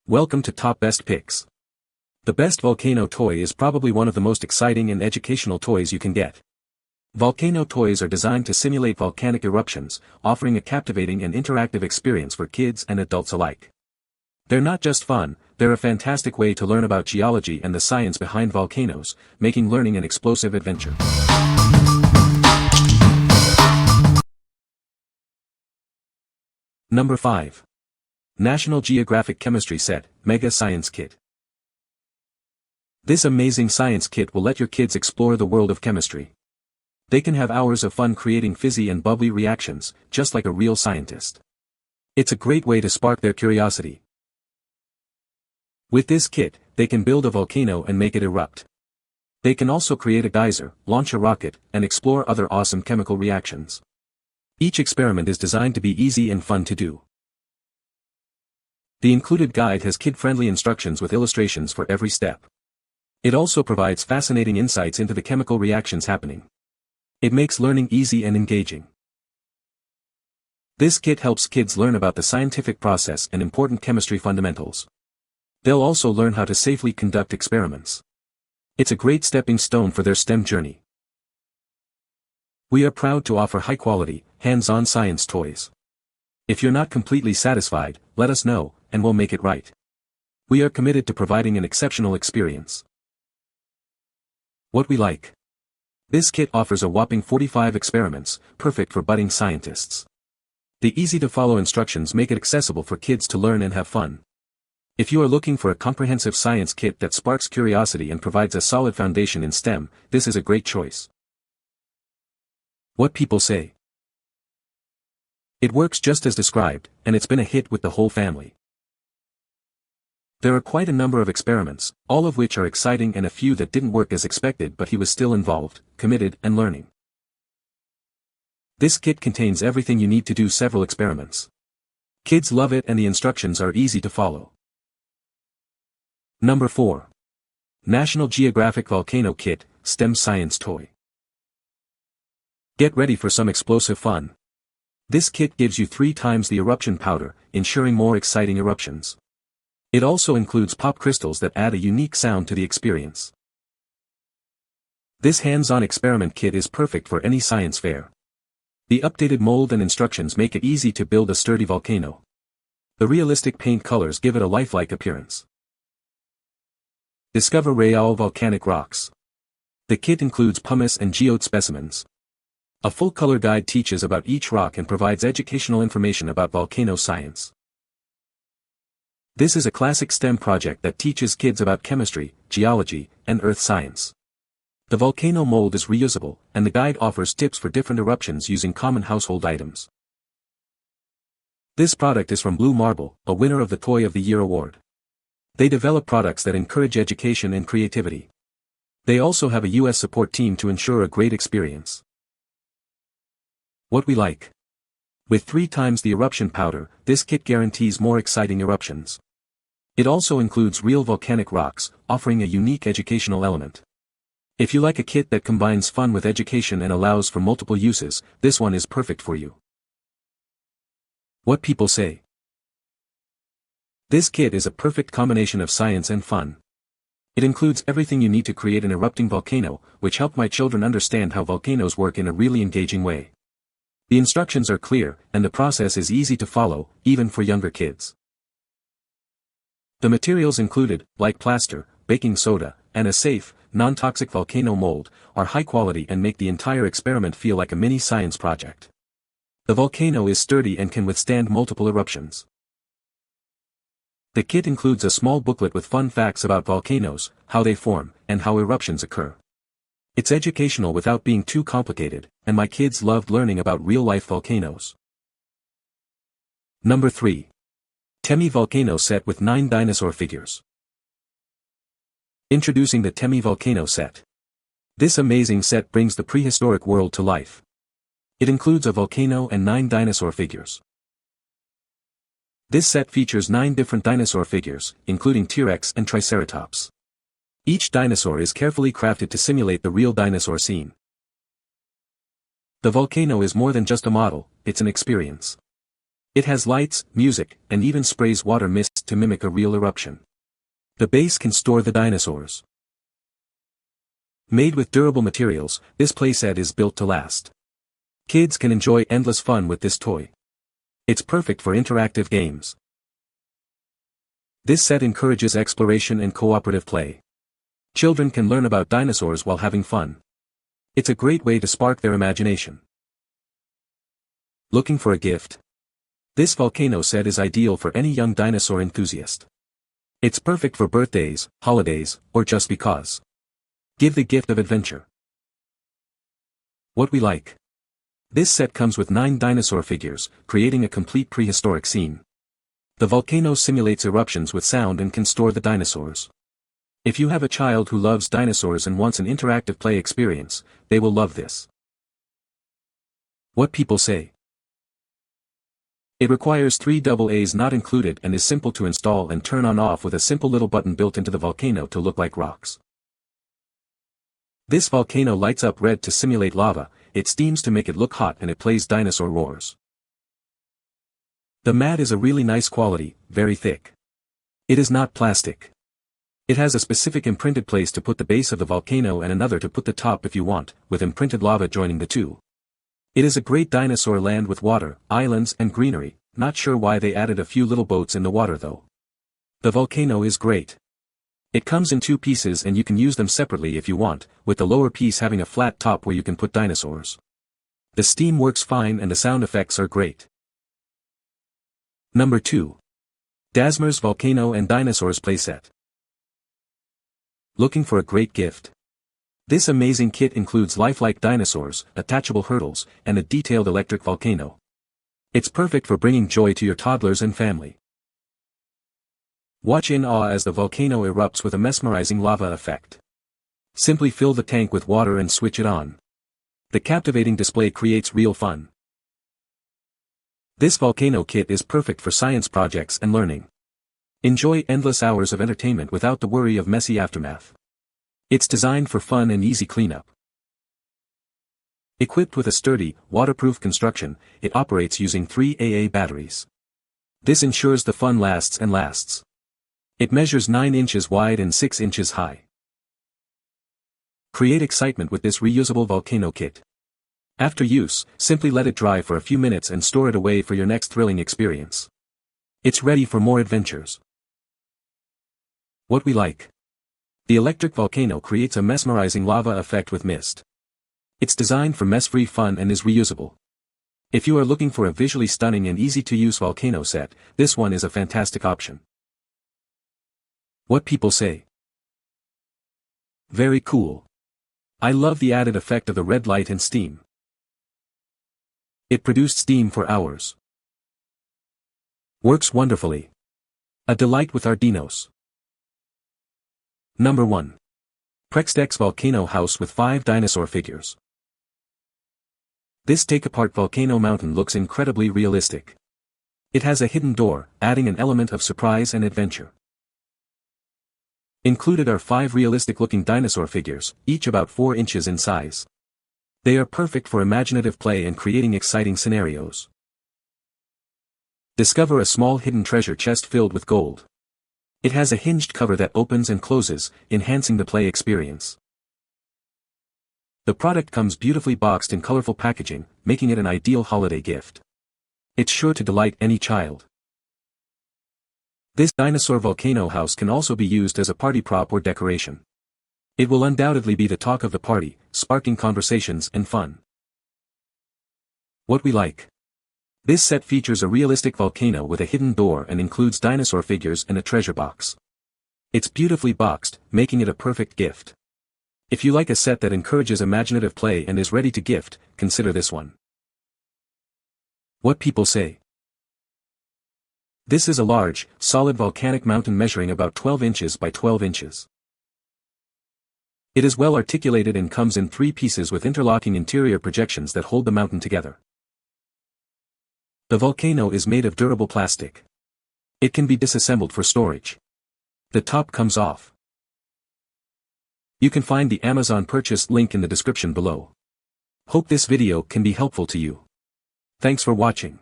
Welcome to Top Best Picks. The best volcano toy is probably one of the most exciting and educational toys you can get. Volcano toys are designed to simulate volcanic eruptions, offering a captivating and interactive experience for kids and adults alike. They're not just fun, they're a fantastic way to learn about geology and the science behind volcanoes, making learning an explosive adventure. Number 5. National Geographic Chemistry Set, Mega Science Kit. This amazing science kit will let your kids explore the world of chemistry. They can have hours of fun creating fizzy and bubbly reactions, just like a real scientist. It's a great way to spark their curiosity. With this kit, they can build a volcano and make it erupt. They can also create a geyser, launch a rocket, and explore other awesome chemical reactions. Each experiment is designed to be easy and fun to do. The included guide has kid-friendly instructions with illustrations for every step. It also provides fascinating insights into the chemical reactions happening. It makes learning easy and engaging. This kit helps kids learn about the scientific process and important chemistry fundamentals. They'll also learn how to safely conduct experiments. It's a great stepping stone for their STEM journey. We are proud to offer high-quality, hands-on science toys. If you're not completely satisfied, let us know, and we'll make it right. We are committed to providing an exceptional experience. What we like. This kit offers a whopping 45 experiments, perfect for budding scientists. The easy-to-follow instructions make it accessible for kids to learn and have fun. If you are looking for a comprehensive science kit that sparks curiosity and provides a solid foundation in STEM, this is a great choice. What people say. It works just as described, and it's been a hit with the whole family. There are quite a number of experiments, all of which are exciting and a few that didn't work as expected, but he was still involved, committed, and learning. This kit contains everything you need to do several experiments. Kids love it and the instructions are easy to follow. Number 4. National Geographic Volcano Kit, STEM Science Toy. Get ready for some explosive fun. This kit gives you 3 times the eruption powder, ensuring more exciting eruptions. It also includes pop crystals that add a unique sound to the experience. This hands-on experiment kit is perfect for any science fair. The updated mold and instructions make it easy to build a sturdy volcano. The realistic paint colors give it a lifelike appearance. Discover real volcanic rocks. The kit includes pumice and geode specimens. A full-color guide teaches about each rock and provides educational information about volcano science. This is a classic STEM project that teaches kids about chemistry, geology, and earth science. The volcano mold is reusable, and the guide offers tips for different eruptions using common household items. This product is from Blue Marble, a winner of the Toy of the Year award. They develop products that encourage education and creativity. They also have a US support team to ensure a great experience. What we like. With 3 times the eruption powder, this kit guarantees more exciting eruptions. It also includes real volcanic rocks, offering a unique educational element. If you like a kit that combines fun with education and allows for multiple uses, this one is perfect for you. What people say. This kit is a perfect combination of science and fun. It includes everything you need to create an erupting volcano, which helped my children understand how volcanoes work in a really engaging way. The instructions are clear, and the process is easy to follow, even for younger kids. The materials included, like plaster, baking soda, and a safe, non-toxic volcano mold, are high quality and make the entire experiment feel like a mini science project. The volcano is sturdy and can withstand multiple eruptions. The kit includes a small booklet with fun facts about volcanoes, how they form, and how eruptions occur. It's educational without being too complicated, and my kids loved learning about real-life volcanoes. Number 3. TEMI Volcano Set with 9 Dinosaur Figures. Introducing the TEMI Volcano Set. This amazing set brings the prehistoric world to life. It includes a volcano and 9 dinosaur figures. This set features 9 different dinosaur figures, including T-Rex and Triceratops. Each dinosaur is carefully crafted to simulate the real dinosaur scene. The volcano is more than just a model, it's an experience. It has lights, music, and even sprays water mist to mimic a real eruption. The base can store the dinosaurs. Made with durable materials, this playset is built to last. Kids can enjoy endless fun with this toy. It's perfect for interactive games. This set encourages exploration and cooperative play. Children can learn about dinosaurs while having fun. It's a great way to spark their imagination. Looking for a gift? This volcano set is ideal for any young dinosaur enthusiast. It's perfect for birthdays, holidays, or just because. Give the gift of adventure. What we like. This set comes with 9 dinosaur figures, creating a complete prehistoric scene. The volcano simulates eruptions with sound and can store the dinosaurs. If you have a child who loves dinosaurs and wants an interactive play experience, they will love this. What people say. It requires 3 AA's not included and is simple to install and turn on off with a simple little button built into the volcano to look like rocks. This volcano lights up red to simulate lava, it steams to make it look hot and it plays dinosaur roars. The mat is a really nice quality, very thick. It is not plastic. It has a specific imprinted place to put the base of the volcano and another to put the top if you want, with imprinted lava joining the two. It is a great dinosaur land with water, islands and greenery, not sure why they added a few little boats in the water though. The volcano is great. It comes in 2 pieces and you can use them separately if you want, with the lower piece having a flat top where you can put dinosaurs. The steam works fine and the sound effects are great. Number 2. Dazmers Volcano and Dinosaurs Playset. Looking for a great gift? This amazing kit includes lifelike dinosaurs, attachable hurdles, and a detailed electric volcano. It's perfect for bringing joy to your toddlers and family. Watch in awe as the volcano erupts with a mesmerizing lava effect. Simply fill the tank with water and switch it on. The captivating display creates real fun. This volcano kit is perfect for science projects and learning. Enjoy endless hours of entertainment without the worry of messy aftermath. It's designed for fun and easy cleanup. Equipped with a sturdy, waterproof construction, it operates using 3 AA batteries. This ensures the fun lasts and lasts. It measures 9 inches wide and 6 inches high. Create excitement with this reusable volcano kit. After use, simply let it dry for a few minutes and store it away for your next thrilling experience. It's ready for more adventures. What we like. The electric volcano creates a mesmerizing lava effect with mist. It's designed for mess-free fun and is reusable. If you are looking for a visually stunning and easy-to-use volcano set, this one is a fantastic option. What people say. Very cool. I love the added effect of the red light and steam. It produced steam for hours. Works wonderfully. A delight with our dinos. Number 1. PREXTEX Volcano House with 5 dinosaur figures. This take-apart volcano mountain looks incredibly realistic. It has a hidden door, adding an element of surprise and adventure. Included are 5 realistic-looking dinosaur figures, each about 4 inches in size. They are perfect for imaginative play and creating exciting scenarios. Discover a small hidden treasure chest filled with gold. It has a hinged cover that opens and closes, enhancing the play experience. The product comes beautifully boxed in colorful packaging, making it an ideal holiday gift. It's sure to delight any child. This dinosaur volcano house can also be used as a party prop or decoration. It will undoubtedly be the talk of the party, sparking conversations and fun. What we like. This set features a realistic volcano with a hidden door and includes dinosaur figures and a treasure box. It's beautifully boxed, making it a perfect gift. If you like a set that encourages imaginative play and is ready to gift, consider this one. What people say. This is a large, solid volcanic mountain measuring about 12 inches by 12 inches. It is well articulated and comes in 3 pieces with interlocking interior projections that hold the mountain together. The volcano is made of durable plastic. It can be disassembled for storage. The top comes off. You can find the Amazon purchase link in the description below. Hope this video can be helpful to you. Thanks for watching.